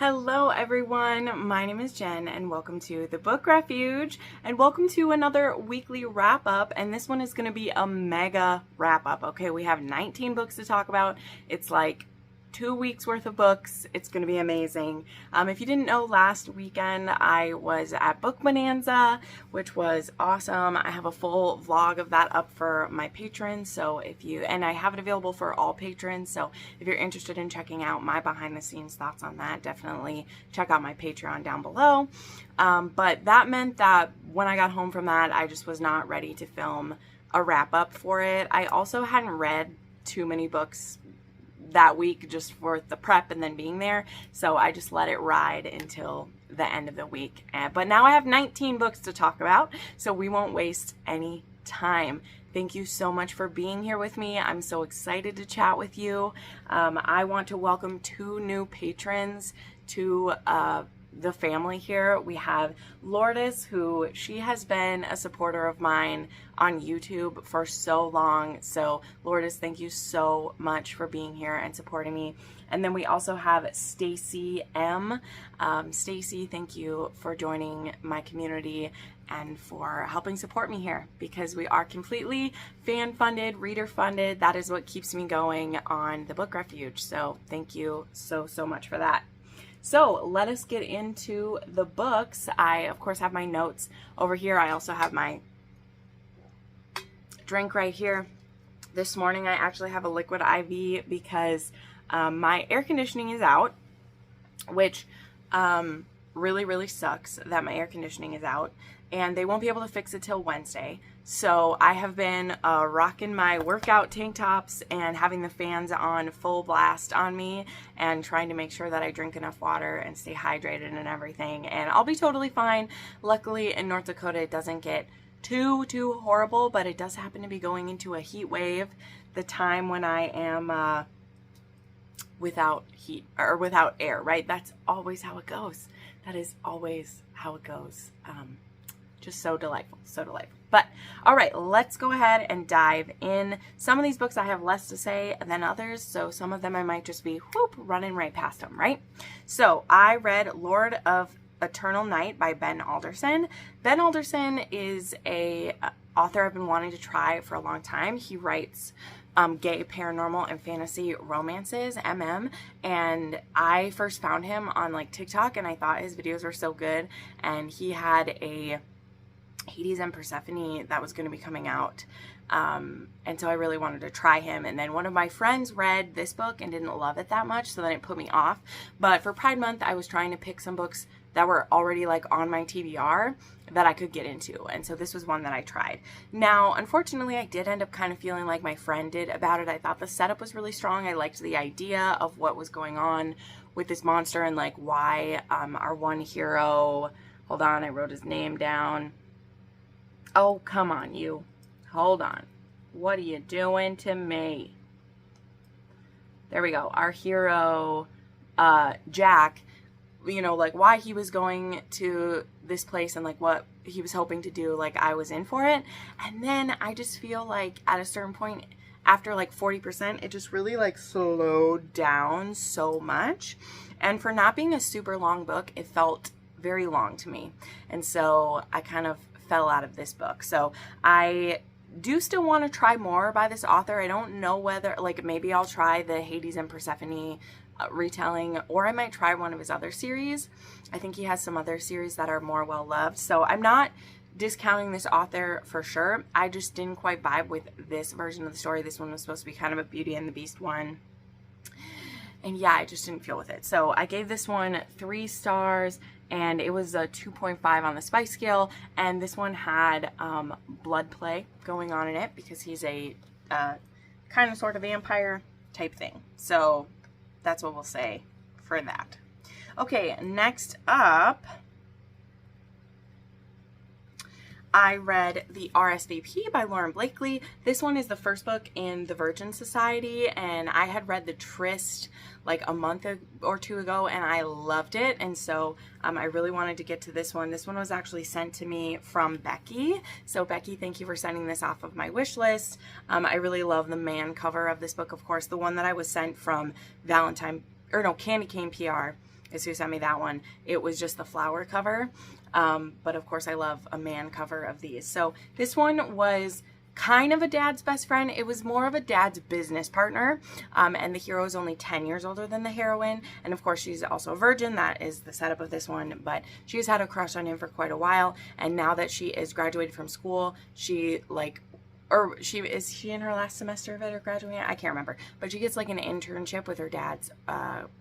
Hello everyone, my name is Jen and welcome to the Book Refuge and welcome to another weekly wrap up, and this one is going to be a mega wrap up. Okay, we have 19 books to talk about. It's like 2 weeks worth of books. It's going to be amazing. If you didn't know, last weekend I was at Book Bonanza, which was awesome. I have a full vlog of that up for my patrons, so and I have it available for all patrons, so if you're interested in checking out my behind the scenes thoughts on that, definitely check out my Patreon down below. But that meant that when I got home from that, I just was not ready to film a wrap up for it. I also hadn't read too many books that week just for the prep and then being there, so I just let it ride until the end of the week. But now I have 19 books to talk about, so we won't waste any time. Thank you so much for being here with me. I'm so excited to chat with you. I want to welcome 2 new patrons to the family here. We have Lourdes, who she has been a supporter of mine on YouTube for so long. So Lourdes, thank you so much for being here and supporting me. And then we also have Stacy M. Stacy, thank you for joining my community and for helping support me here, because we are completely fan funded, reader funded. That is what keeps me going on the Book Refuge. So thank you so much for that. So let us get into the books. I, of course, have my notes over here. I also have my drink right here. This morning, I actually have a liquid IV because my air conditioning is out, which really sucks that my air conditioning is out, and they won't be able to fix it till Wednesday. So I have been rocking my workout tank tops and having the fans on full blast on me and trying to make sure that I drink enough water and stay hydrated and everything, and I'll be totally fine. Luckily in North Dakota it doesn't get too horrible, but it does happen to be going into a heat wave the time when I am without heat or without air, right? That's always how it goes. That is always how it goes. Just so delightful, so delightful. But all right, let's go ahead and dive in. Some of these books I have less to say than others, so some of them I might just be whoop running right past them, right? So I read Lord of Eternal Night by Ben Alderson. Ben Alderson is a author I've been wanting to try for a long time. He writes gay, paranormal, and fantasy romances, and I first found him on like TikTok, and I thought his videos were so good, and he had a Hades and Persephone that was going to be coming out, and so I really wanted to try him. And then one of my friends read this book and didn't love it that much, so then it put me off. But for Pride Month I was trying to pick some books that were already like on my TBR that I could get into, and so this was one that I tried. Now unfortunately I did end up kind of feeling like my friend did about it. I thought the setup was really strong. I liked the idea of what was going on with this monster and like why our one hero, hold on, I wrote his name down. Oh, come on, you. Hold on. What are you doing to me? There we go. Our hero, Jack, you know, like why he was going to this place and like what he was hoping to do, like I was in for it. And then I just feel like at a certain point, after like 40%, it just really like slowed down so much. And for not being a super long book, it felt very long to me. And so I kind of fell out of this book. So I do still want to try more by this author. I don't know whether, like, maybe I'll try the Hades and Persephone retelling, or I might try one of his other series. I think he has some other series that are more well loved. So I'm not discounting this author for sure. I just didn't quite vibe with this version of the story. This one was supposed to be kind of a Beauty and the Beast one. And yeah, I just didn't feel with it. So I gave this one 3 stars, and it was a 2.5 on the spice scale. And this one had blood play going on in it because he's a kind of sort of vampire type thing. So that's what we'll say for that. Okay, next up, I read The RSVP by Lauren Blakely. This one is the first book in the Virgin Society, and I had read The Tryst like a month or 2 ago, and I loved it, and so I really wanted to get to this one. This one was actually sent to me from Becky, so Becky, thank you for sending this off of my wish list. I really love the man cover of this book, of course. The one that I was sent from Candy Cane PR is who sent me that one. It was just the flower cover. But of course I love a man cover of these. So this one was kind of a dad's best friend. It was more of a dad's business partner. And the hero is only 10 years older than the heroine. And of course she's also a virgin. That is the setup of this one. But she's had a crush on him for quite a while. And now that she is graduated from school, she is she in her last semester of it or graduating? I can't remember. But she gets like an internship with her dad's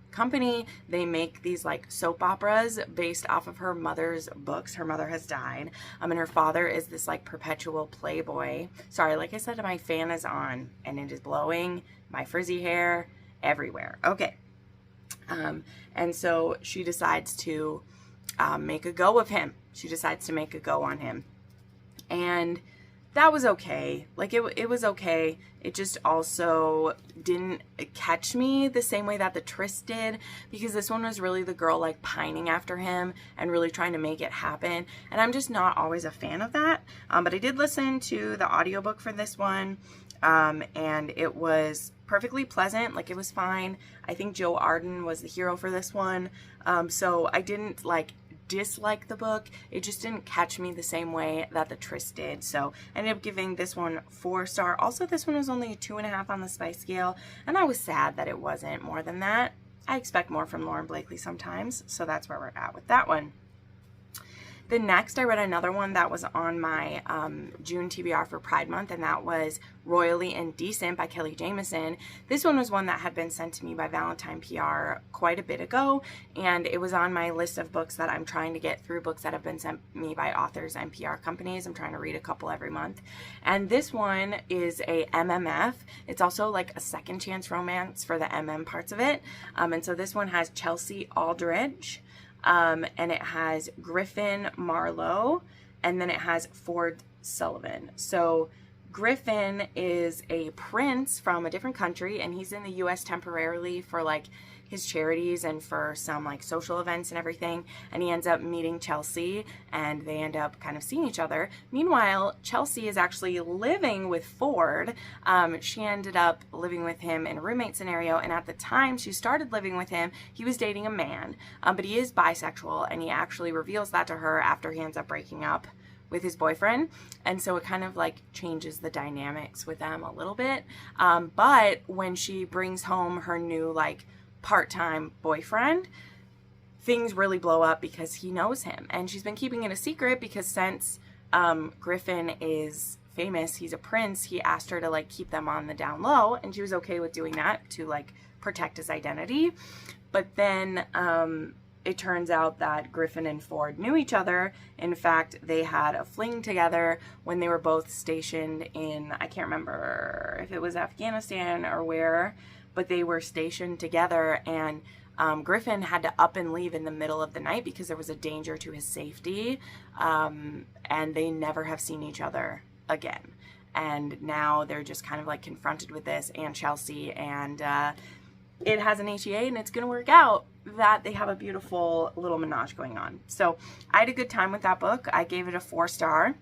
company. They make these like soap operas based off of her mother's books. Her mother has died. And her father is this like perpetual playboy. Sorry, like I said, my fan is on and it is blowing my frizzy hair everywhere. Okay. And so she decides to make a go of him. She decides to make a go on him. And that was okay. Like it was okay. It just also didn't catch me the same way that the Tryst did, because this one was really the girl like pining after him and really trying to make it happen. And I'm just not always a fan of that. But I did listen to the audiobook for this one. And it was perfectly pleasant. Like it was fine. I think Joe Arden was the hero for this one. So I didn't like dislike the book. It just didn't catch me the same way that the Tryst did. So I ended up giving this one 4-star. Also, this one was only a 2.5 on the spice scale, and I was sad that it wasn't more than that. I expect more from Lauren Blakely sometimes, so that's where we're at with that one. The next, I read another one that was on my June TBR for Pride Month, and that was Royally Indecent by Kelly Jamieson. This one was one that had been sent to me by Valentine PR quite a bit ago, and it was on my list of books that I'm trying to get through, books that have been sent me by authors and PR companies. I'm trying to read a couple every month. And this one is a MMF. It's also like a second chance romance for the MM parts of it. And so this one has Chelsea Aldridge. And it has Griffin Marlowe, and then it has Ford Sullivan. So Griffin is a prince from a different country, and he's in the US temporarily for like his charities and for some like social events and everything. And he ends up meeting Chelsea, and they end up kind of seeing each other. Meanwhile, Chelsea is actually living with Ford. She ended up living with him in a roommate scenario, and at the time she started living with him, he was dating a man, but he is bisexual, and he actually reveals that to her after he ends up breaking up with his boyfriend. And so it kind of like changes the dynamics with them a little bit. But when she brings home her new like part-time boyfriend, things really blow up because he knows him, and she's been keeping it a secret because since Griffin is famous, he's a prince, he asked her to like keep them on the down low, and she was okay with doing that to like protect his identity. But then it turns out that Griffin and Ford knew each other. In fact, they had a fling together when they were both stationed in, I can't remember if it was Afghanistan or where, but they were stationed together, and Griffin had to up and leave in the middle of the night because there was a danger to his safety, and they never have seen each other again. And now they're just kind of like confronted with this, and Chelsea, and it has an HEA, and it's going to work out that they have a beautiful little menage going on. So I had a good time with that book. I gave it a 4-star.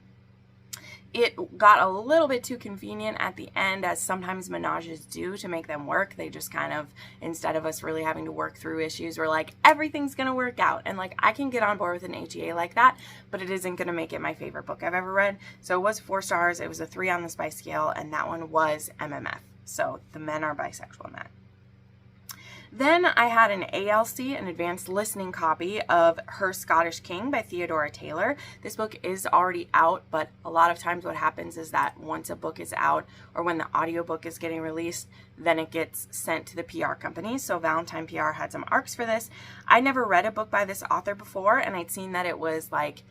It got a little bit too convenient at the end, as sometimes menages do, to make them work. They just kind of, instead of us really having to work through issues, we're like, everything's going to work out. And like, I can get on board with an HEA like that, but it isn't going to make it my favorite book I've ever read. So it was 4 stars. It was a 3 on the spice scale, and that one was MMF. So the men are bisexual in that. Then I had an ALC, an advanced listening copy of Her Scottish King by Theodora Taylor. This book is already out, but a lot of times what happens is that once a book is out, or when the audiobook is getting released, then it gets sent to the PR company. So Valentine PR had some arcs for this. I never read a book by this author before, and I'd seen that it was like,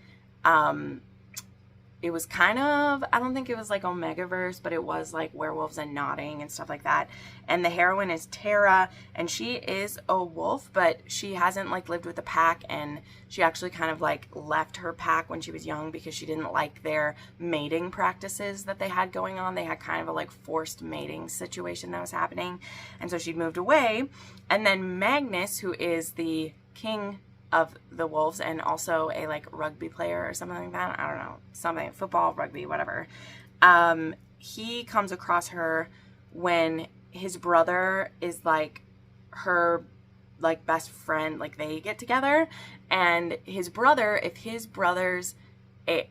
it was kind of, I don't think it was like Omegaverse, but it was like Werewolves and Notting and stuff like that. And the heroine is Tara, and she is a wolf, but she hasn't like lived with the pack, and she actually kind of like left her pack when she was young because she didn't like their mating practices that they had going on. They had kind of a like forced mating situation that was happening, and so she moved away. And then Magnus, who is the king of the wolves and also a like rugby player or something like that, I don't know, something, football, rugby, whatever, he comes across her when his brother is like her like best friend, like they get together, and his brother, if his brother's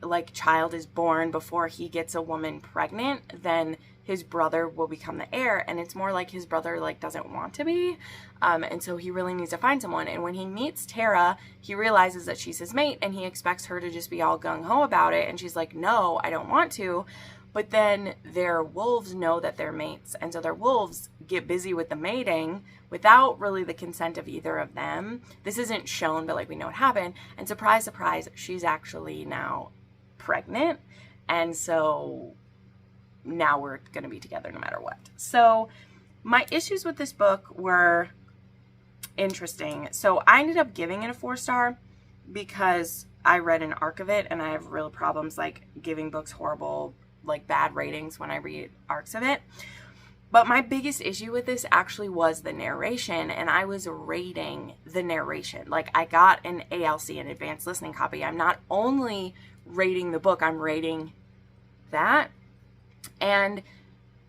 like child is born before he gets a woman pregnant, then his brother will become the heir, and it's more like his brother like doesn't want to be, and so he really needs to find someone. And when he meets Tara, he realizes that she's his mate, and he expects her to just be all gung-ho about it, and she's like, no, I don't want to. But then their wolves know that they're mates, and so their wolves get busy with the mating without really the consent of either of them. This isn't shown, but like we know what happened, and surprise, surprise, she's actually now pregnant, and so now we're going to be together no matter what. So my issues with this book were interesting. So I ended up giving it a 4-star because I read an arc of it, and I have real problems like giving books horrible, like bad ratings when I read arcs of it. But my biggest issue with this actually was the narration, and I was rating the narration. Like, I got an ALC, an advanced listening copy. I'm not only rating the book, I'm rating that. And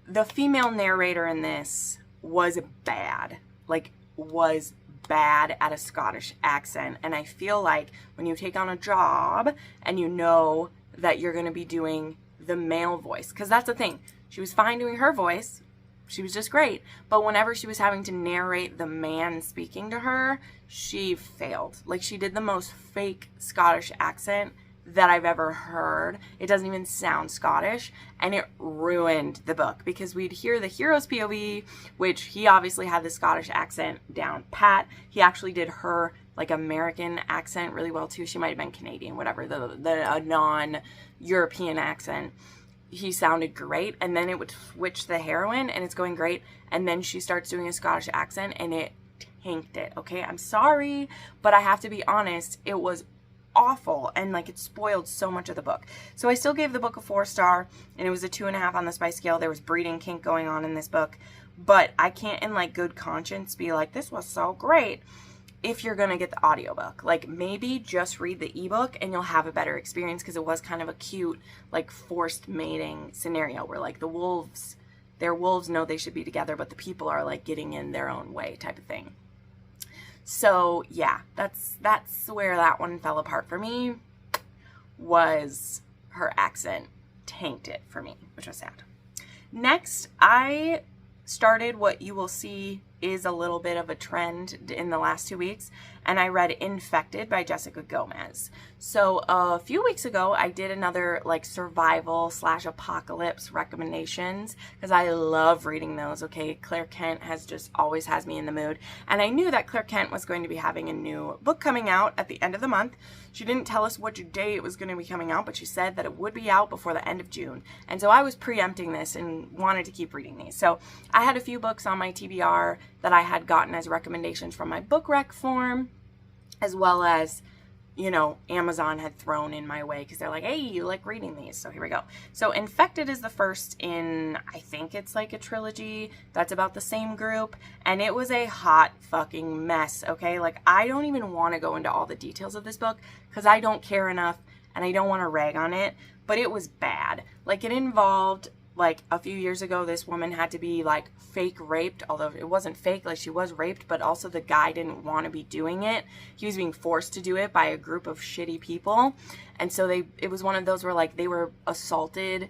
the female narrator in this was bad. Like, was bad at a Scottish accent. And I feel like when you take on a job and you know that you're going to be doing the male voice, because that's the thing. She was fine doing her voice. She was just great. But whenever she was having to narrate the man speaking to her, she failed. Like, she did the most fake Scottish accent that I've ever heard. It doesn't even sound Scottish, and it ruined the book because we'd hear the hero's POV, which he obviously had the Scottish accent down pat. He actually did her like American accent really well too. She might have been Canadian, whatever, the non-European accent. He sounded great, and then it would switch to the heroine, and it's going great, and then she starts doing a Scottish accent, and it tanked it. Okay, I'm sorry, but I have to be honest, it was awful, and like it spoiled so much of the book. So I still gave the book a 4-star, and it was a 2.5 on the spice scale. There was breeding kink going on in this book, but I can't in like good conscience be like, this was so great. If you're gonna get the audiobook, like maybe just read the ebook and you'll have a better experience, because it was kind of a cute like forced mating scenario where like the wolves, their wolves know they should be together, but the people are like getting in their own way type of thing. So yeah, that's where that one fell apart for me, was her accent tanked it for me, which was sad. Next, I started what you will see is a little bit of a trend in the last 2 weeks, and I read Infected by Jessica Gomez. So a few weeks ago, I did another like survival / apocalypse recommendations, because I love reading those. Okay, Claire Kent always has me in the mood, and I knew that Claire Kent was going to be having a new book coming out at the end of the month. She didn't tell us which day it was going to be coming out, but she said that it would be out before the end of June. And so I was preempting this and wanted to keep reading these. So I had a few books on my TBR that I had gotten as recommendations from my book rec form, as well as, you know, Amazon had thrown in my way because they're like, hey, you like reading these. So here we go. So Infected is the first in, I think it's like a trilogy that's about the same group. And it was a hot fucking mess, okay? Like, I don't even want to go into all the details of this book because I don't care enough and I don't want to rag on it. But it was bad. Like, it involved, like, a few years ago, this woman had to be, like, fake raped, although it wasn't fake, like, she was raped, but also the guy didn't want to be doing it. He was being forced to do it by a group of shitty people, and so it was one of those where, like, they were assaulted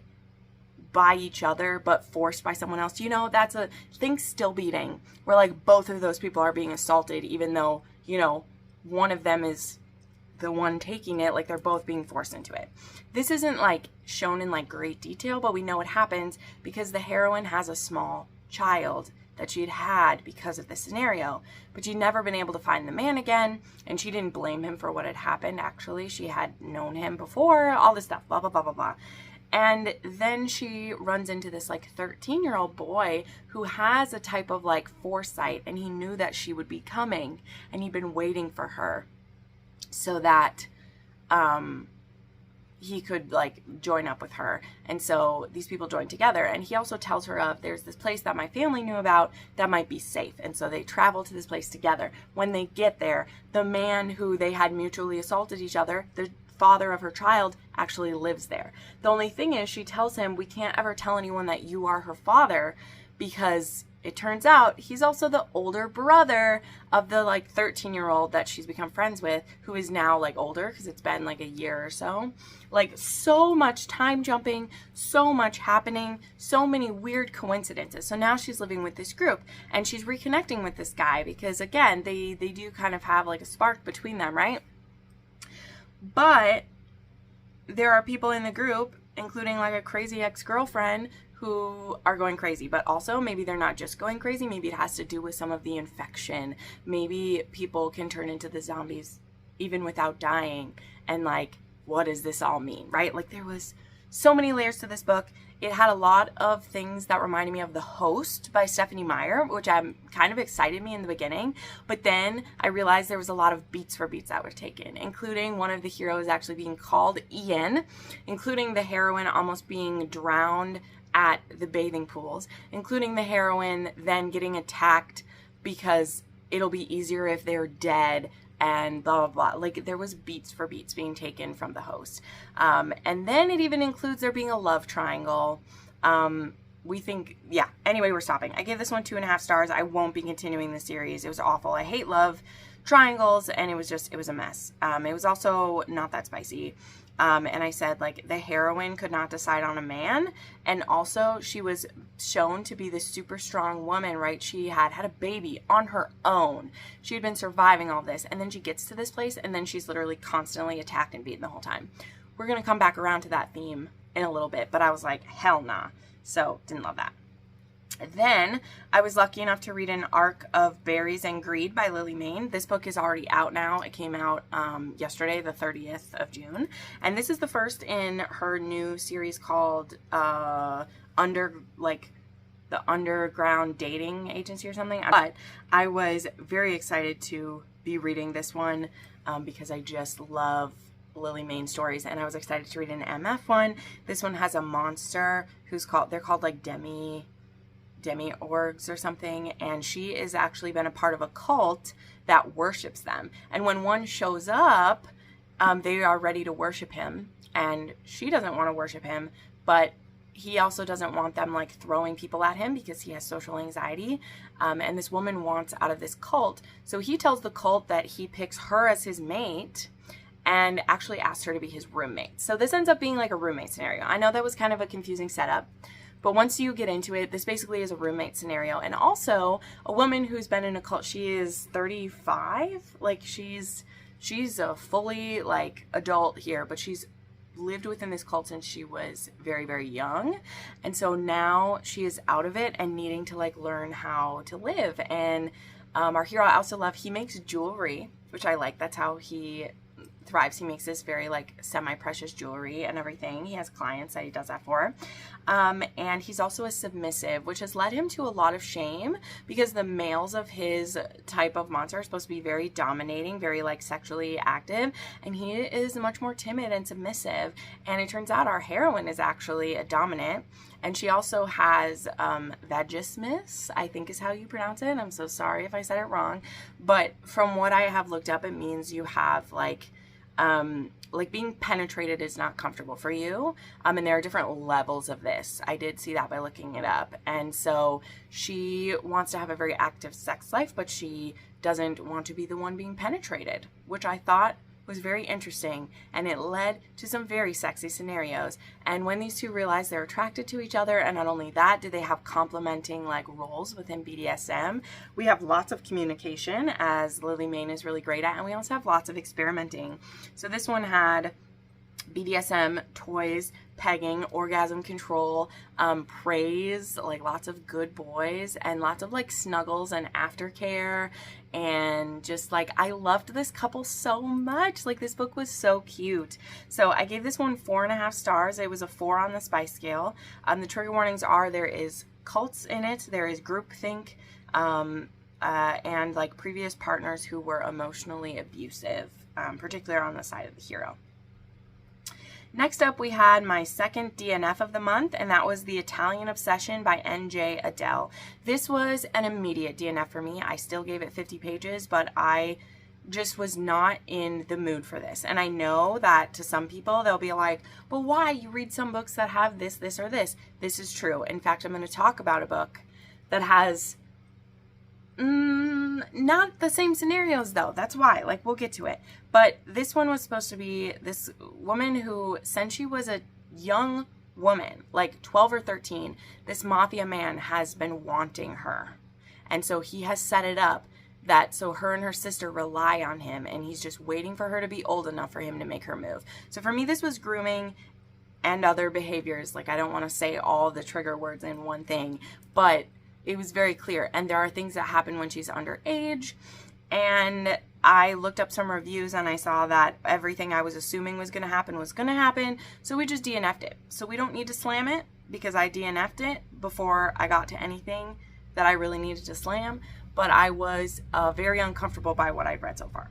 by each other, but forced by someone else. You know, that's a thing still beating, where, like, both of those people are being assaulted, even though, you know, one of them is the one taking it, like, they're both being forced into it. This isn't, like, shown in, like, great detail, but we know what happens because the heroine has a small child that she had because of the scenario, but she'd never been able to find the man again, and she didn't blame him for what had happened. Actually, she had known him before, all this stuff, blah, blah, blah, blah, blah. And then she runs into this, like, 13-year-old boy who has a type of, like, foresight, and he knew that she would be coming, and he'd been waiting for her so that he could, like, join up with her. And so these people join together, and he also tells her of, there's this place that my family knew about that might be safe. And so they travel to this place together. When they get there, the man who they had mutually assaulted each other, the father of her child, actually lives there. The only thing is, she tells him, we can't ever tell anyone that you are her father, because it turns out he's also the older brother of the like 13-year-old that she's become friends with, who is now like older because it's been like a year or so. Like, so much time jumping, so much happening, so many weird coincidences. So now she's living with this group and she's reconnecting with this guy because, again, they do kind of have like a spark between them, right? But there are people in the group, including like a crazy ex-girlfriend, who are going crazy. But also, maybe they're not just going crazy. Maybe it has to do with some of the infection. Maybe people can turn into the zombies even without dying. And like, what does this all mean, right? Like, there was so many layers to this book. It had a lot of things that reminded me of The Host by Stephanie Meyer, which kind of excited me in the beginning. But then I realized there was a lot of beats for beats that were taken, including one of the heroes actually being called Ian, including the heroine almost being drowned at the bathing pools, including the heroine then getting attacked because it'll be easier if they're dead, and blah, blah, blah. Like, there was beats for beats being taken from The Host. And then it even includes there being a love triangle. We think, yeah. Anyway, we're stopping. I gave this one 2.5 stars. I won't be continuing the series. It was awful. I hate love triangles, and it was a mess. It was also not that spicy. And I said, like, the heroine could not decide on a man. And also, she was shown to be this super strong woman, right? She had a baby on her own. She had been surviving all this. And then she gets to this place, and then she's literally constantly attacked and beaten the whole time. We're going to come back around to that theme in a little bit. But I was like, hell nah. So, didn't love that. Then I was lucky enough to read an arc of Berries and Greed by Lily Mayne. This book is already out now. It came out yesterday, the 30th of June. And this is the first in her new series called the Underground Dating Agency or something. But I was very excited to be reading this one because I just love Lily Mayne stories, and I was excited to read an MF one. This one has a monster they're called like demi-orgs or something, and she has actually been a part of a cult that worships them. And when one shows up, they are ready to worship him, and she doesn't want to worship him, but he also doesn't want them like throwing people at him because he has social anxiety. And this woman wants out of this cult, so he tells the cult that he picks her as his mate and actually asks her to be his roommate. So this ends up being like a roommate scenario. I know that was kind of a confusing setup, but once you get into it, this basically is a roommate scenario. And also a woman who's been in a cult. She is 35. Like, she's a fully like adult here, but she's lived within this cult since she was very, very young. And so now she is out of it and needing to like learn how to live. And our hero, I also love, he makes jewelry, which I like. That's how he thrives. He makes this very like semi-precious jewelry and everything. He has clients that he does that for. And he's also a submissive, which has led him to a lot of shame because the males of his type of monster are supposed to be very dominating, very like sexually active, and he is much more timid and submissive. And it turns out our heroine is actually a dominant, and she also has vagismus, I think is how you pronounce it. I'm so sorry if I said it wrong, but from what I have looked up, it means you have like being penetrated is not comfortable for you. And there are different levels of this. I did see that by looking it up. And so she wants to have a very active sex life, but she doesn't want to be the one being penetrated, which I thought was very interesting, and it led to some very sexy scenarios. And when these two realize they're attracted to each other, and not only that, do they have complementing like roles within BDSM, we have lots of communication, as Lily Mayne is really great at, and we also have lots of experimenting. So this one had BDSM, toys, pegging, orgasm control, praise, like lots of good boys, and lots of like snuggles and aftercare. And just like, I loved this couple so much. Like, this book was so cute. So I gave this one 4.5 stars. It was a 4 on the spice scale. The trigger warnings are there is cults in it, there is groupthink, and like previous partners who were emotionally abusive, particularly on the side of the hero. Next up, we had my second DNF of the month, and that was The Italian Obsession by N.J. Adele. This was an immediate DNF for me. I still gave it 50 pages, but I just was not in the mood for this. And I know that to some people, they'll be like, well, why? You read some books that have this, this, or this. This is true. In fact, I'm going to talk about a book that has Not the same scenarios though. That's why. Like, we'll get to it. But this one was supposed to be this woman who, since she was a young woman, like 12 or 13, this mafia man has been wanting her. And so he has set it up that so her and her sister rely on him, and he's just waiting for her to be old enough for him to make her move. So for me, this was grooming and other behaviors. Like, I don't want to say all the trigger words in one thing, but it was very clear. And there are things that happen when she's underage. And I looked up some reviews and I saw that everything I was assuming was going to happen. So we just DNF'd it. So we don't need to slam it because I DNF'd it before I got to anything that I really needed to slam. But I was very uncomfortable by what I've read so far.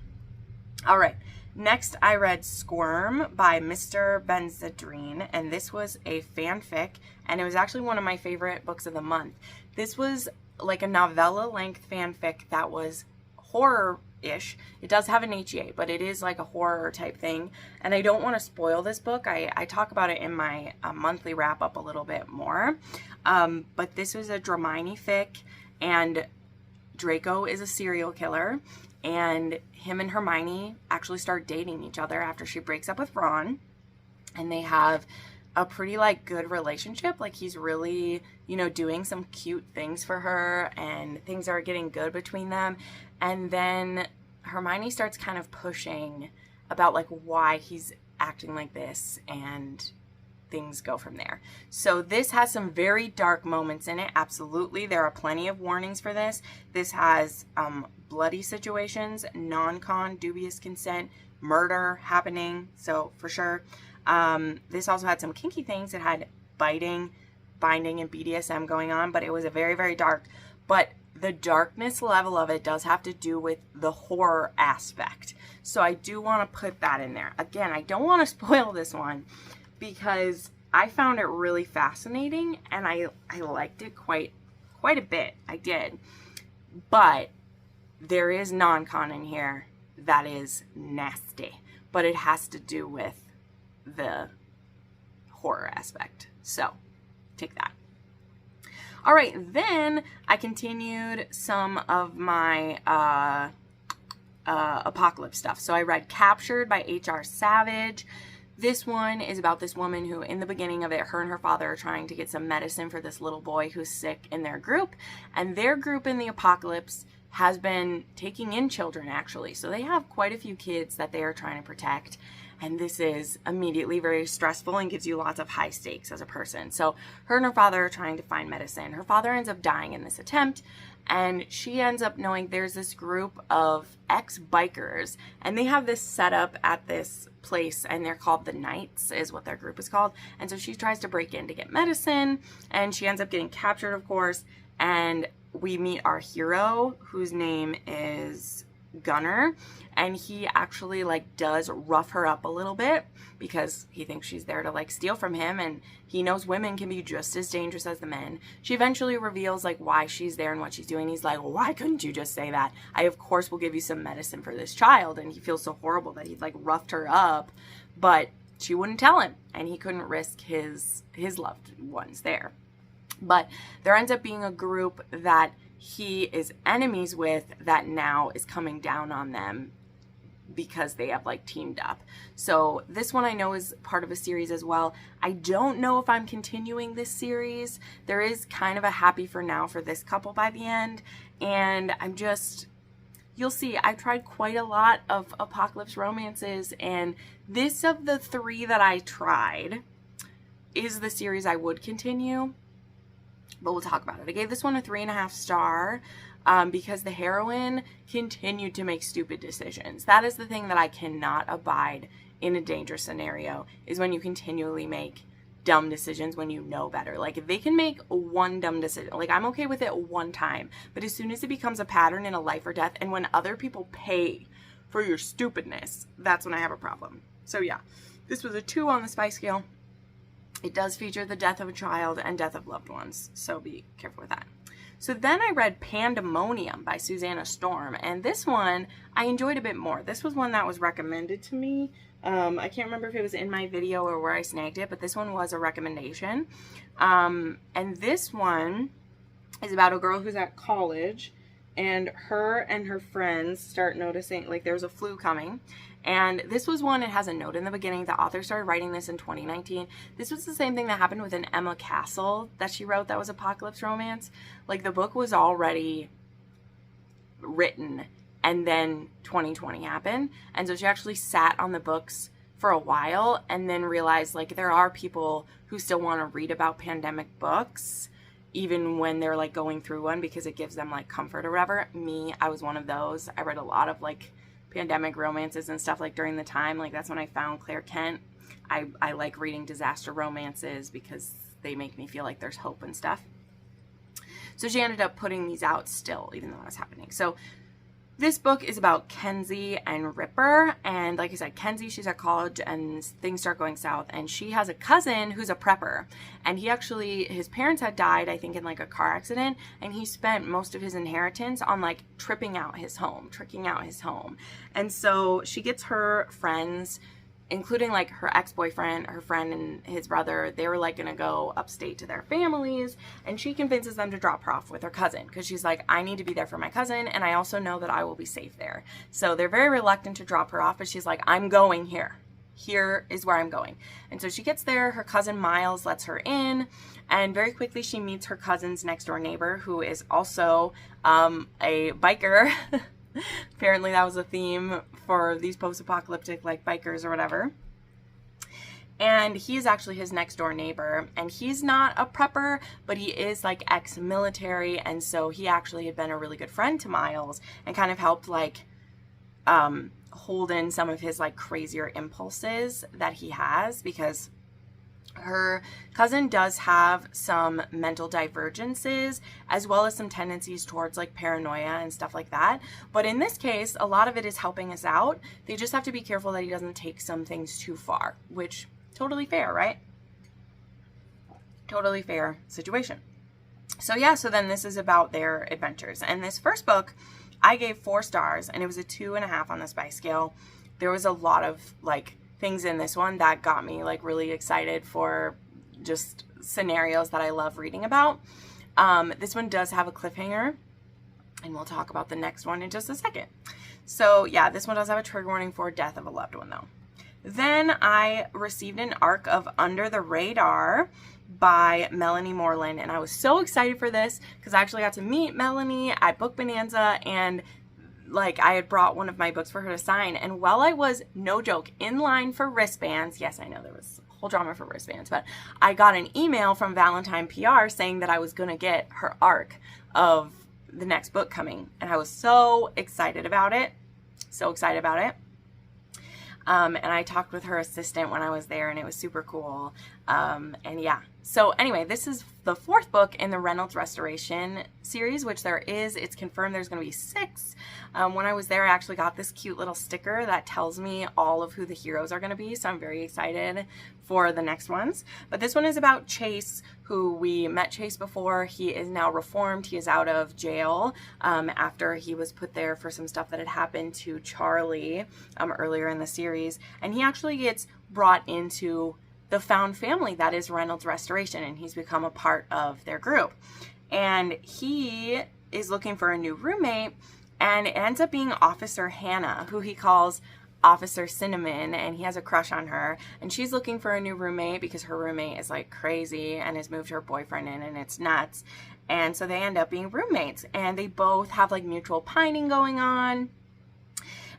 All right. Next, I read Squirm by Mr. Benzedrine, and this was a fanfic, and it was actually one of my favorite books of the month. This was like a novella-length fanfic that was horror-ish. It does have an HEA, but it is like a horror type thing, and I don't want to spoil this book. I talk about it in my monthly wrap-up a little bit more, but this was a Dramini fic, and Draco is a serial killer, and him and Hermione actually start dating each other after she breaks up with Ron, and they have a pretty like good relationship. Like, he's really, you know, doing some cute things for her, and things are getting good between them. And then Hermione starts kind of pushing about like why he's acting like this, and things go from there. So this has some very dark moments in it. Absolutely. There are plenty of warnings for this. This has bloody situations, non-con, dubious consent, murder happening. So for sure. This also had some kinky things. It had biting, binding, and BDSM going on, but it was a very, very dark. But the darkness level of it does have to do with the horror aspect. So I do want to put that in there. Again, I don't want to spoil this one, because I found it really fascinating, and I liked it quite a bit. I did. But there is non-con in here that is nasty. But it has to do with the horror aspect. So, take that. All right, then I continued some of my apocalypse stuff. So I read Captured by H.R. Savage. This one is about this woman who, in the beginning of it, her and her father are trying to get some medicine for this little boy who's sick in their group. And their group in the apocalypse has been taking in children, actually. So they have quite a few kids that they are trying to protect. And this is immediately very stressful and gives you lots of high stakes as a person. So her and her father are trying to find medicine. Her father ends up dying in this attempt, and she ends up knowing there's this group of ex-bikers, and they have this set up at this place, and they're called the Knights, is what their group is called. And so she tries to break in to get medicine, and she ends up getting captured, of course, and we meet our hero, whose name is Gunner, and he actually like does rough her up a little bit because he thinks she's there to like steal from him, and he knows women can be just as dangerous as the men. She eventually reveals like why she's there and what she's doing. He's like, why couldn't you just say that? I of course will give you some medicine for this child. And he feels so horrible that he'd like roughed her up, but she wouldn't tell him, and he couldn't risk his loved ones there. But there ends up being a group that he is enemies with that now is coming down on them because they have like teamed up. So this one I know is part of a series as well. I don't know if I'm continuing this series. There is kind of a happy for now for this couple by the end, and I'm just, you'll see, I've tried quite a lot of apocalypse romances, and this of the three that I tried is the series I would continue. But we'll talk about it. I gave this one a 3.5 star because the heroine continued to make stupid decisions. That is the thing that I cannot abide in a dangerous scenario, is when you continually make dumb decisions when you know better. Like, if they can make one dumb decision, like, I'm okay with it one time, but as soon as it becomes a pattern in a life or death, and when other people pay for your stupidness, that's when I have a problem. So yeah, this was a 2 on the spice scale. It does feature the death of a child and death of loved ones, so be careful with that. So then I read Pandemonium by Susanna Storm, and this one I enjoyed a bit more. This was one that was recommended to me. I can't remember if it was in my video or where I snagged it, but this one was a recommendation. And this one is about a girl who's at college, and her friends start noticing, like, there's a flu coming. And this was one, it has a note in the beginning. The author started writing this in 2019. This was the same thing that happened with an Emma Castle that she wrote that was apocalypse romance. Like, the book was already written, and then 2020 happened. And so she actually sat on the books for a while and then realized, like, there are people who still want to read about pandemic books even when they're, like, going through one, because it gives them, like, comfort or whatever. Me, I was one of those. I read a lot of, like, pandemic romances and stuff, like, during the time. Like, that's when I found Claire Kent. I like reading disaster romances because they make me feel like there's hope and stuff. So she ended up putting these out still, even though it was happening. So this book is about Kenzie and Ripper. And like I said, Kenzie, she's at college and things start going south. And she has a cousin who's a prepper. And he actually, his parents had died, I think, in like a car accident. And he spent most of his inheritance on like tricking out his home. And so she gets her friends, including like her ex-boyfriend, her friend, and his brother. They were like gonna go upstate to their families, and she convinces them to drop her off with her cousin because she's like, I need to be there for my cousin, and I also know that I will be safe there. So they're very reluctant to drop her off, but she's like, I'm going here. Here is where I'm going. And so she gets there. Her cousin Miles lets her in, and very quickly she meets her cousin's next door neighbor, who is also a biker. Apparently that was a theme for these post-apocalyptic like bikers or whatever. And he is actually his next door neighbor, and he's not a prepper, but he is like ex-military, and so he actually had been a really good friend to Miles and kind of helped like hold in some of his like crazier impulses that he has, because her cousin does have some mental divergences as well as some tendencies towards like paranoia and stuff like that. But in this case, a lot of it is helping us out. They just have to be careful that he doesn't take some things too far, which totally fair, right? Totally fair situation. So yeah, so then this is about their adventures. And this first book, I gave 4 stars, and it was a 2.5 on the spice scale. There was a lot of like things in this one that got me like really excited for just scenarios that I love reading about. This one does have a cliffhanger, and we'll talk about the next one in just a second. So yeah, this one does have a trigger warning for death of a loved one though. Then I received an arc of Under the Radar by Melanie Moreland, and I was so excited for this because I actually got to meet Melanie at Book Bonanza, and like I had brought one of my books for her to sign. And while I was, no joke, in line for wristbands, yes, I know there was a whole drama for wristbands, but I got an email from Valentine PR saying that I was going to get her arc of the next book coming. And I was so excited about it. And I talked with her assistant when I was there, and it was super cool. And yeah. So anyway, this is the 4th book in the Reynolds Restoration series, which it's confirmed there's going to be 6. When I was there, I actually got this cute little sticker that tells me all of who the heroes are going to be. So I'm very excited for the next ones. But this one is about Chase, who we met Chase before. He is now reformed. He is out of jail after he was put there for some stuff that had happened to Charlie earlier in the series. And he actually gets brought into the found family that is Reynolds Restoration, and he's become a part of their group. And he is looking for a new roommate, and it ends up being Officer Hannah, who he calls Officer Cinnamon, and he has a crush on her. And she's looking for a new roommate because her roommate is like crazy and has moved her boyfriend in, and it's nuts. And so they end up being roommates, and they both have like mutual pining going on.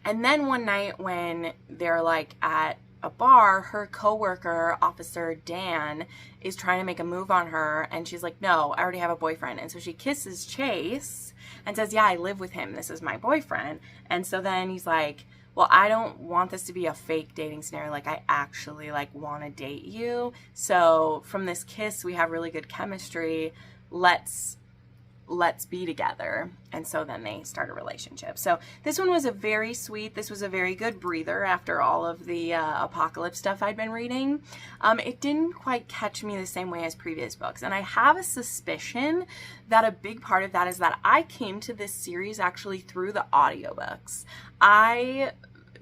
And then one night when they're like at a bar, her coworker, Officer Dan, is trying to make a move on her, and she's like, no, I already have a boyfriend. And so she kisses Chase and says, yeah, I live with him. This is my boyfriend. And so then he's like, well, I don't want this to be a fake dating scenario. Like, I actually like want to date you. So from this kiss, we have really good chemistry. Let's be together. And so then they start a relationship. So this one was a very sweet, this was a very good breather after all of the apocalypse stuff I'd been reading. It didn't quite catch me the same way as previous books. And I have a suspicion that a big part of that is that I came to this series actually through the audiobooks. I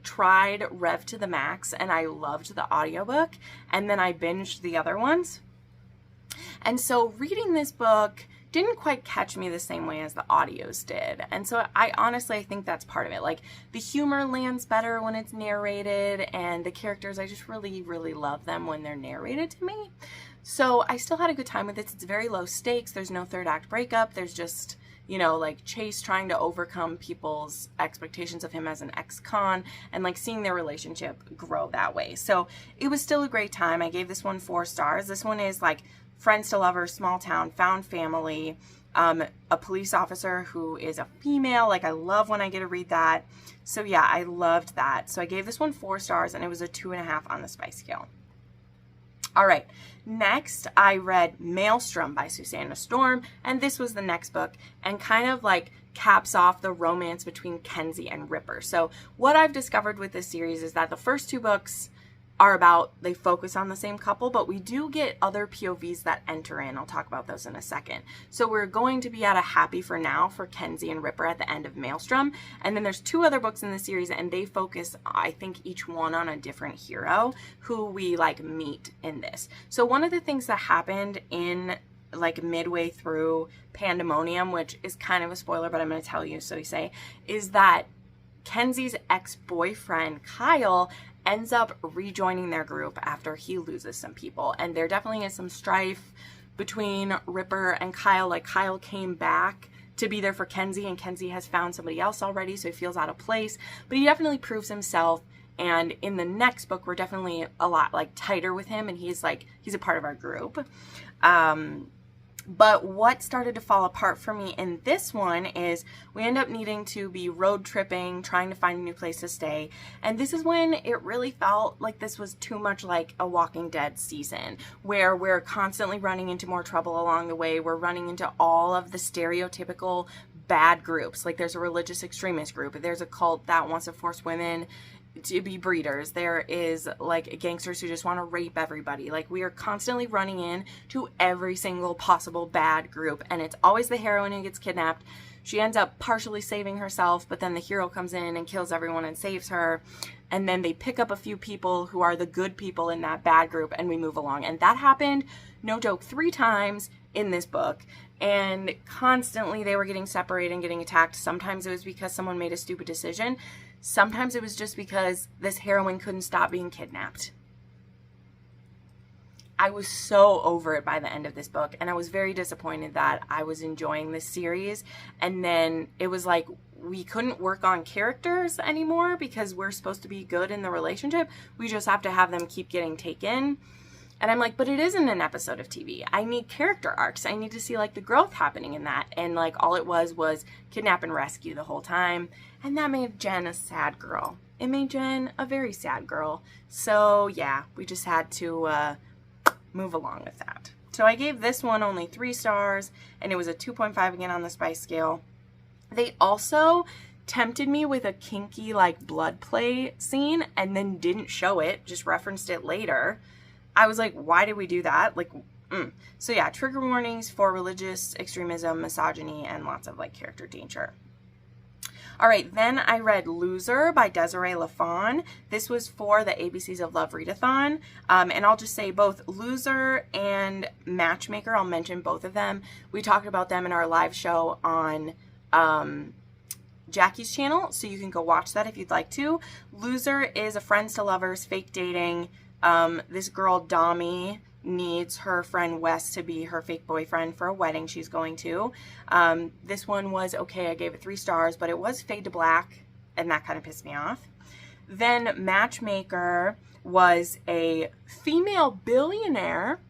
tried Rev to the Max and I loved the audiobook, and then I binged the other ones. And so reading this book didn't quite catch me the same way as the audios did. And so I honestly think that's part of it. Like, the humor lands better when it's narrated, and the characters, I just really, really love them when they're narrated to me. So I still had a good time with it. It's very low stakes. There's no third act breakup. There's just, you know, like Chase trying to overcome people's expectations of him as an ex-con, and like seeing their relationship grow that way. So it was still a great time. I gave this one 4 stars. This one is like friends to lovers, small town, found family, a police officer who is a female. Like, I love when I get to read that. So yeah, I loved that. So I gave this one 4 stars, and it was a 2.5 on the spice scale. All right, next I read Maelstrom by Susanna Storm, and this was the next book, and kind of like caps off the romance between Kenzie and Ripper. So what I've discovered with this series is that the first 2 books are about, they focus on the same couple, but we do get other POVs that enter in. I'll talk about those in a second. So we're going to be at a happy for now for Kenzie and Ripper at the end of Maelstrom. And then there's 2 other books in the series, and they focus, I think, each one on a different hero who we like meet in this. So one of the things that happened in like midway through Pandemonium, which is kind of a spoiler, but I'm going to tell you, so you say, is that Kenzie's ex-boyfriend, Kyle, ends up rejoining their group after he loses some people. And there definitely is some strife between Ripper and Kyle. Like, Kyle came back to be there for Kenzie, and Kenzie has found somebody else already, so he feels out of place. But he definitely proves himself. And in the next book, we're definitely a lot like tighter with him, and he's a part of our group. But what started to fall apart for me in this one is we end up needing to be road tripping, trying to find a new place to stay. And this is when it really felt like this was too much like a Walking Dead season, where we're constantly running into more trouble along the way. We're running into all of the stereotypical bad groups. Like, there's a religious extremist group. There's a cult that wants to force women to be breeders. There is like gangsters who just want to rape everybody. Like, we are constantly running in to every single possible bad group, and it's always the heroine who gets kidnapped. She ends up partially saving herself, but then the hero comes in and kills everyone and saves her, and then they pick up a few people who are the good people in that bad group, and we move along. And that happened, no joke, 3 times in this book, and constantly they were getting separated and getting attacked. Sometimes it was because someone made a stupid decision. Sometimes it was just because this heroine couldn't stop being kidnapped. I was so over it by the end of this book, and I was very disappointed that I was enjoying this series, and then it was like we couldn't work on characters anymore because we're supposed to be good in the relationship. We just have to have them keep getting taken. And I'm like, but it isn't an episode of TV. I need character arcs. I need to see like the growth happening in that. And like all it was kidnap and rescue the whole time. And that made Jenn a sad girl. It made Jenn a very sad girl. So yeah, we just had to move along with that. So I gave this one only 3 stars, and it was a 2.5 again on the spice scale. They also tempted me with a kinky like blood play scene and then didn't show it, just referenced it later. I was like, why did we do that? Like, So yeah, trigger warnings for religious extremism, misogyny, and lots of like character danger. All right, then I read Loser by Desiree LaFawn. This was for the ABCs of Love readathon. And I'll just say both Loser and Matchmaker, I'll mention both of them. We talked about them in our live show on Jackie's channel, so you can go watch that if you'd like to. Loser is a friends to lovers, fake dating. This girl, Dami, needs her friend Wes to be her fake boyfriend for a wedding she's going to. This one was okay. I gave it 3 stars, but it was fade to black, and that kind of pissed me off. Then Matchmaker was a female billionaire,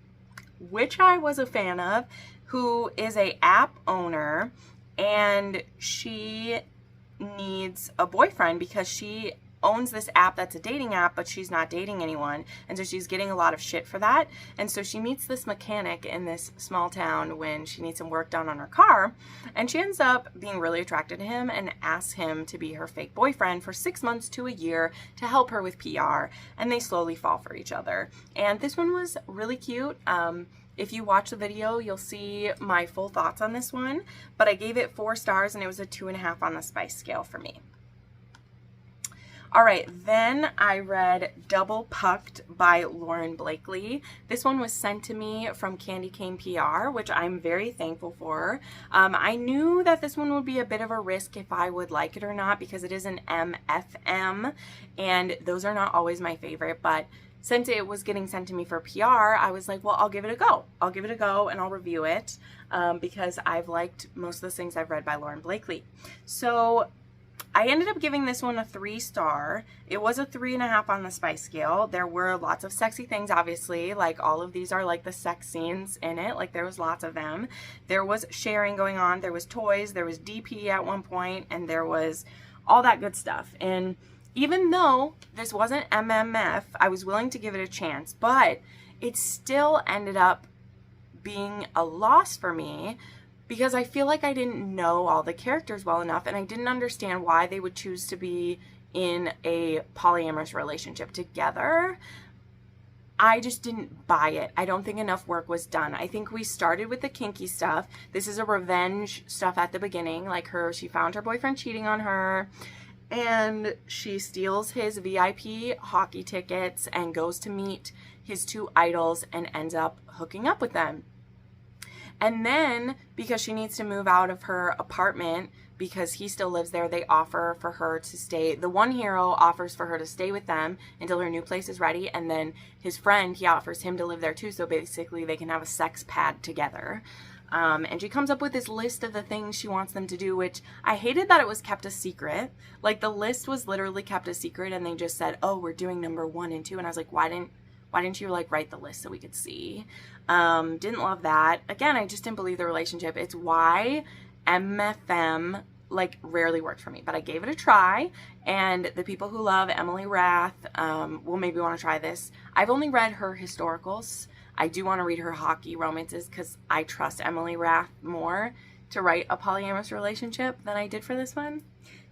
which I was a fan of, who is a app owner, and she needs a boyfriend because she owns this app that's a dating app, but she's not dating anyone, and so she's getting a lot of shit for that. And so she meets this mechanic in this small town when she needs some work done on her car, and she ends up being really attracted to him and asks him to be her fake boyfriend for 6 months to a year to help her with PR, and they slowly fall for each other. And this one was really cute. If you watch the video, you'll see my full thoughts on this one, but I gave it 4 stars, and it was a 2.5 on the spice scale for me. All right, then I read Double Pucked by Lauren Blakely. This one was sent to me from Candy Cane PR, which I'm very thankful for. I knew that this one would be a bit of a risk if I would like it or not, because it is an MFM, and those are not always my favorite, but since it was getting sent to me for PR, I was like, well, I'll give it a go. I'll give it a go and I'll review it, because I've liked most of the things I've read by Lauren Blakely. So I ended up giving this one a 3-star. It was a 3.5 on the spice scale. There were lots of sexy things, obviously. Like, all of these are like the sex scenes in it. Like, there was lots of them. There was sharing going on. There was toys. There was DP at one point, and there was all that good stuff. And even though this wasn't MMF, I was willing to give it a chance, but it still ended up being a loss for me, because I feel like I didn't know all the characters well enough, and I didn't understand why they would choose to be in a polyamorous relationship together. I just didn't buy it. I don't think enough work was done. I think we started with the kinky stuff. This is a revenge stuff at the beginning. Like, she found her boyfriend cheating on her, and she steals his VIP hockey tickets and goes to meet his 2 idols and ends up hooking up with them. And then, because she needs to move out of her apartment because he still lives there, they offer for her to stay. The one hero offers for her to stay with them until her new place is ready. And then his friend, he offers him to live there too. So basically they can have a sex pad together. And she comes up with this list of the things she wants them to do, which I hated that it was kept a secret. Like, the list was literally kept a secret, and they just said, oh, we're doing number 1 and 2. And I was like, why didn't you like write the list so we could see? Didn't love that. Again, I just didn't believe the relationship. It's why MFM like rarely worked for me, but I gave it a try. And the people who love Emily Rath will maybe want to try this. I've only read her historicals. I do want to read her hockey romances because I trust Emily Rath more to write a polyamorous relationship than I did for this one.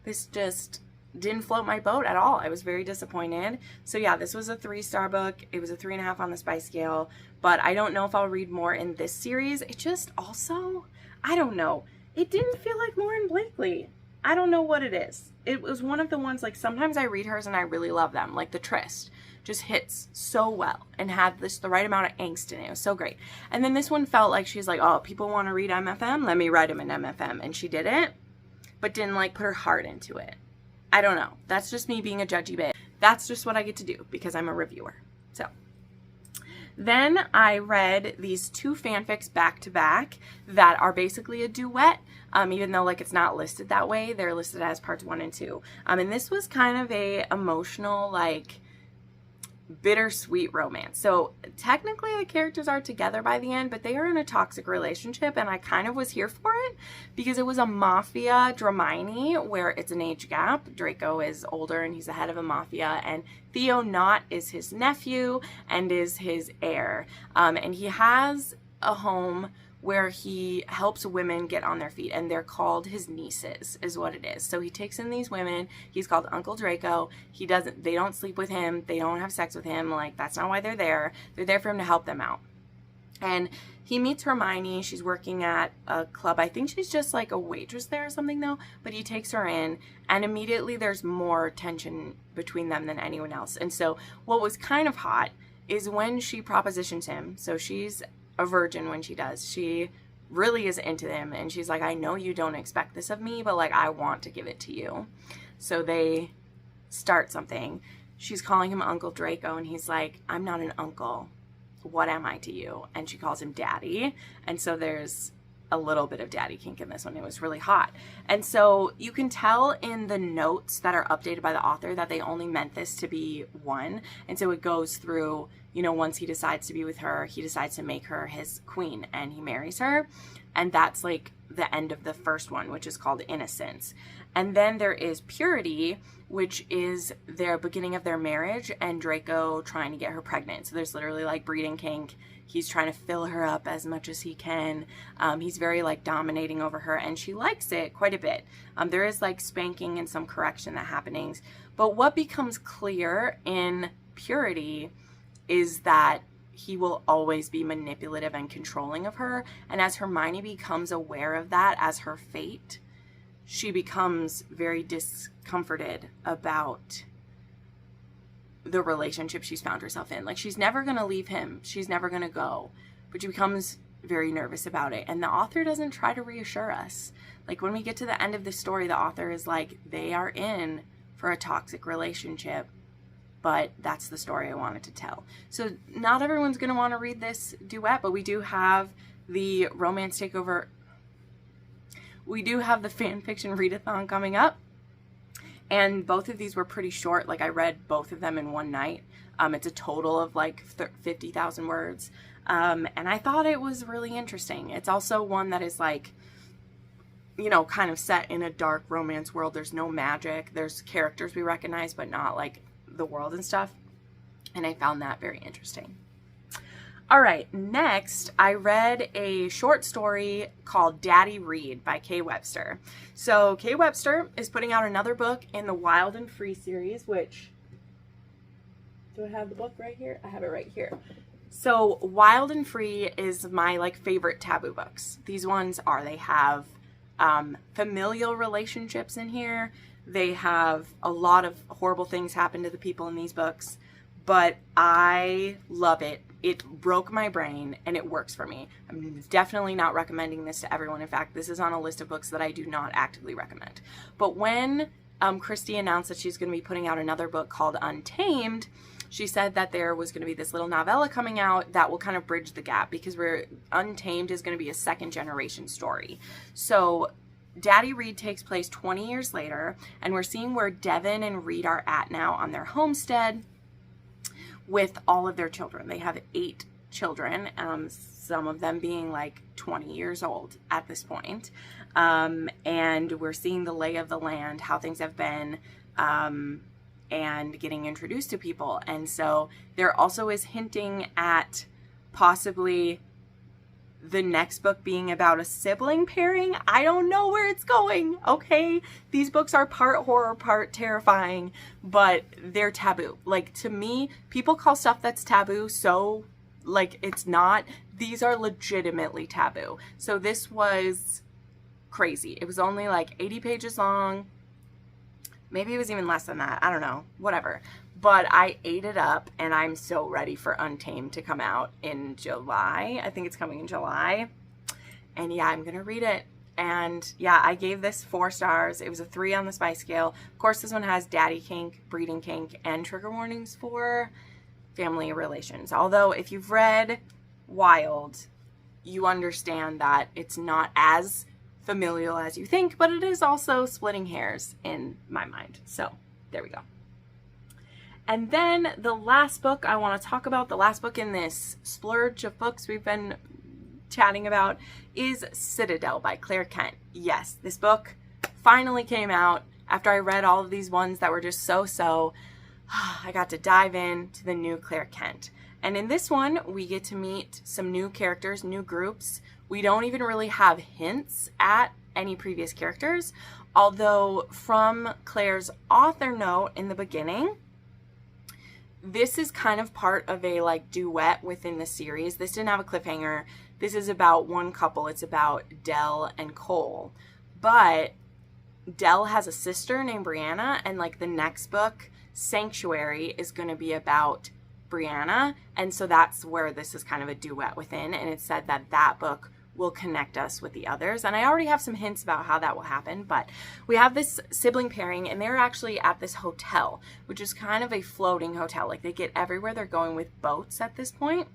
This just didn't float my boat at all. I was very disappointed. So yeah, this was a 3-star book. It was a 3.5 on the spice scale, but I don't know if I'll read more in this series. It just also, I don't know. It didn't feel like Lauren Blakely. I don't know what it is. It was one of the ones, like, sometimes I read hers and I really love them. Like, The Tryst just hits so well and had the right amount of angst in it. It was so great. And then this one felt like she's like, oh, people want to read MFM? Let me write them in MFM. And she did it, but didn't like put her heart into it. I don't know. That's just me being a judgy bitch. That's just what I get to do because I'm a reviewer. So then I read these 2 fanfics back to back that are basically a duet, even though like it's not listed that way. They're listed as parts 1 and 2. And this was kind of a emotional, like, bittersweet romance. So technically the characters are together by the end, but they are in a toxic relationship, and I kind of was here for it because it was a mafia dramini where it's an age gap. Draco is older and he's the head of a mafia, and Theo Knott is his nephew and is his heir. And he has a home where he helps women get on their feet, and they're called his nieces is what it is. So he takes in these women. He's called Uncle Draco. They don't sleep with him. They don't have sex with him. Like, that's not why they're there. They're there for him to help them out. And he meets Hermione. She's working at a club. I think she's just like a waitress there or something though, but he takes her in, and immediately there's more tension between them than anyone else. And so what was kind of hot is when she propositions him. So she's a virgin when she does. She really is into him, and she's like, I know you don't expect this of me, but like, I want to give it to you. So they start something. She's calling him Uncle Draco, and he's like, I'm not an uncle. What am I to you? And she calls him daddy. And so there's a little bit of daddy kink in this one. It was really hot. And so you can tell in the notes that are updated by the author that they only meant this to be 1. And so it goes through, you know, once he decides to be with her, he decides to make her his queen, and he marries her. And that's like the end of the first one, which is called Innocence. And then there is Purity, which is their beginning of their marriage and Draco trying to get her pregnant. So there's literally like breeding kink. He's trying to fill her up as much as he can. He's very like dominating over her, and she likes it quite a bit. There is like spanking and some correction that happenings. But what becomes clear in Purity is that he will always be manipulative and controlling of her. And as Hermione becomes aware of that as her fate, she becomes very discomforted about the relationship she's found herself in. Like, she's never going to leave him. She's never going to go. But she becomes very nervous about it. And the author doesn't try to reassure us. Like, when we get to the end of the story, the author is like, they are in for a toxic relationship. But that's the story I wanted to tell. So not everyone's going to want to read this duet, but we do have the romance takeover. We do have the fan fiction readathon coming up. And both of these were pretty short. Like, I read both of them in one night. It's a total of like 50,000 words. And I thought it was really interesting. It's also one that is like, you know, kind of set in a dark romance world. There's no magic. There's characters we recognize, but not like the world and stuff. And I found that very interesting. All right, next I read a short story called Daddy Read by Kay Webster. So Kay Webster is putting out another book in the Wild and Free series, which, do I have the book right here? I have it right here. So Wild and Free is my like favorite taboo books. These ones are, they have familial relationships in here. They have a lot of horrible things happen to the people in these books, but I love it. It broke my brain and it works for me. I'm definitely not recommending this to everyone. In fact, this is on a list of books that I do not actively recommend. But when Christy announced that she's going to be putting out another book called Untamed, she said that there was going to be this little novella coming out that will kind of bridge the gap, because Untamed is going to be a second generation story. So Daddy Read takes place 20 years later, and we're seeing where Devin and Reed are at now on their homestead with all of their children. They have 8 children, some of them being like 20 years old at this point. And we're seeing the lay of the land, how things have been, and getting introduced to people. And so there also is hinting at possibly the next book being about a sibling pairing. I don't know where it's going, okay? These books are part horror, part terrifying, but they're taboo. Like, to me, people call stuff that's taboo so, like, it's not. These are legitimately taboo. So this was crazy. It was only like 80 pages long. Maybe it was even less than that. I don't know. Whatever. But I ate it up, and I'm so ready for Untamed to come out in July. I think it's coming in July. And yeah, I'm going to read it. And yeah, I gave this 4 stars. It was a 3 on the spice scale. Of course, this one has daddy kink, breeding kink, and trigger warnings for family relations. Although, if you've read Wild, you understand that it's not as familial as you think, but it is also splitting hairs in my mind. So there we go. And then the last book I want to talk about, the last book in this splurge of books we've been chatting about, is Citadel by Claire Kent. Yes, this book finally came out after I read all of these ones that were just so. I got to dive in to the new Claire Kent. And in this one, we get to meet some new characters, new groups. We don't even really have hints at any previous characters, although from Claire's author note in the beginning, this is kind of part of a like duet within the series. This didn't have a cliffhanger. This is about one couple. It's about Dell and Cole. But Dell has a sister named Brianna, and like the next book, Sanctuary, is going to be about Brianna. And so that's where this is kind of a duet within. And it said that that book will connect us with the others. And I already have some hints about how that will happen, but we have this sibling pairing, and they're actually at this hotel, which is kind of a floating hotel. Like, they get everywhere. They're going with boats at this point,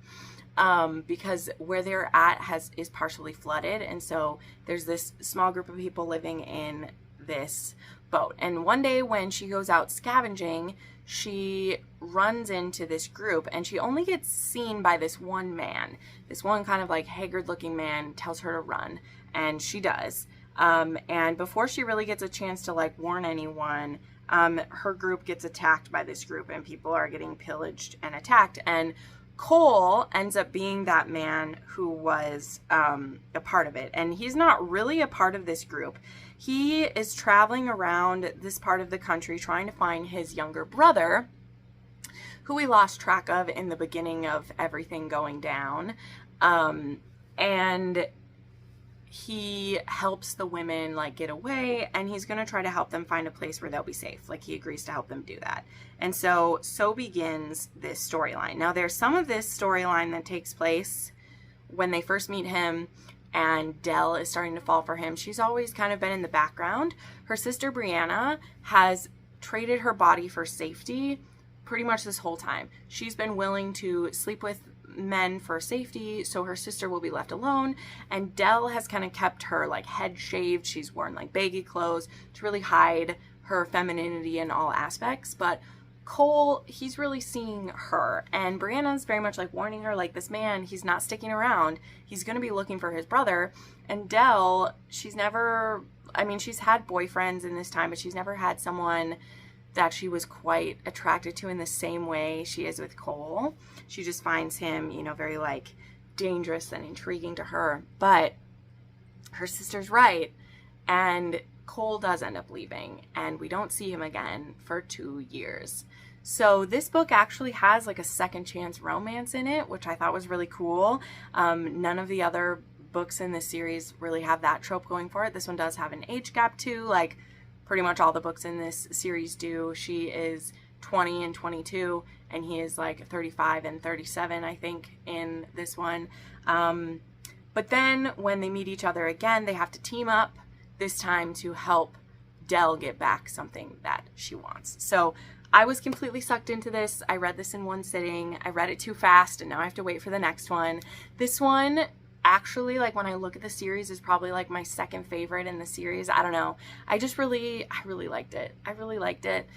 because where they're at is partially flooded. And so there's this small group of people living in this boat. And one day when she goes out scavenging, she runs into this group, and she only gets seen by this one man. This one kind of like haggard looking man tells her to run, and she does. And before she really gets a chance to like warn anyone, her group gets attacked by this group, and people are getting pillaged and attacked. And Cole ends up being that man who was a part of it. And he's not really a part of this group. He is traveling around this part of the country trying to find his younger brother, who we lost track of in the beginning of everything going down. And he helps the women like get away, and he's going to try to help them find a place where they'll be safe. Like, he agrees to help them do that. And so begins this storyline. Now, there's some of this storyline that takes place when they first meet him and Dell is starting to fall for him. She's always kind of been in the background. Her sister Brianna has traded her body for safety pretty much this whole time. She's been willing to sleep with men for safety, so her sister will be left alone, and Dell has kind of kept her like head shaved. She's worn like baggy clothes to really hide her femininity in all aspects. But Cole, he's really seeing her, and Brianna's very much like warning her, like, this man, he's not sticking around, he's going to be looking for his brother. And Dell, she's never, I mean, she's had boyfriends in this time, but she's never had someone that she was quite attracted to in the same way she is with Cole. She just finds him, you know, very like dangerous and intriguing to her. But her sister's right, and Cole does end up leaving, and we don't see him again for 2 years. So this book actually has like a second chance romance in it, which I thought was really cool. None of the other books in this series really have that trope going for it. This one does have an age gap too, like pretty much all the books in this series do. She is 20 and 22, and he is like 35 and 37, I think, in this one. But then when they meet each other again, they have to team up, this time to help Dell get back something that she wants. So I was completely sucked into this. I read this in one sitting. I read it too fast, and now I have to wait for the next one. This one, actually, like, when I look at the series, is probably like my second favorite in the series. I don't know. I really liked it. I really liked it.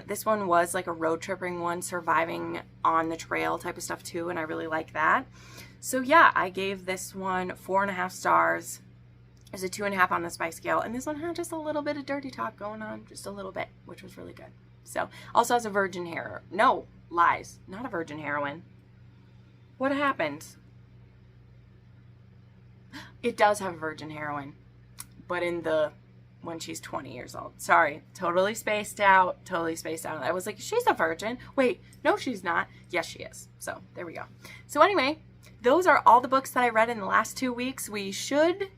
This one was like a road tripping one, surviving on the trail type of stuff too, and I really like that. So yeah, I gave this one 4.5 stars. There's a 2.5 on the spice scale, and this one had just a little bit of dirty talk going on, just a little bit, which was really good. So, also has a virgin heroine. No, lies. Not a virgin heroine. What happened? It does have a virgin heroine, but when she's 20 years old. Sorry, totally spaced out. I was like, she's a virgin. Wait, no, she's not. Yes, she is. So, there we go. So anyway, those are all the books that I read in the last 2 weeks. We should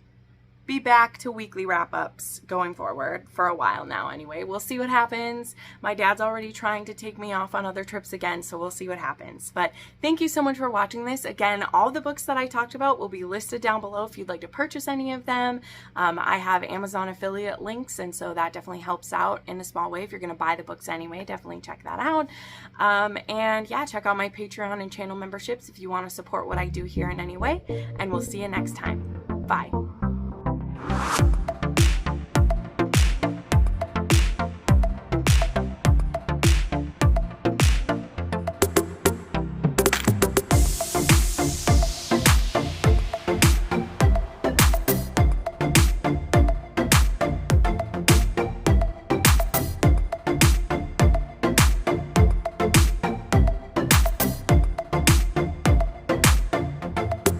be back to weekly wrap-ups going forward for a while now anyway. We'll see what happens. My dad's already trying to take me off on other trips again, so we'll see what happens. But thank you so much for watching this. Again, all the books that I talked about will be listed down below if you'd like to purchase any of them. I have Amazon affiliate links, and so that definitely helps out in a small way. If you're going to buy the books anyway, definitely check that out. And yeah, check out my Patreon and channel memberships if you want to support what I do here in any way, and we'll see you next time. Bye.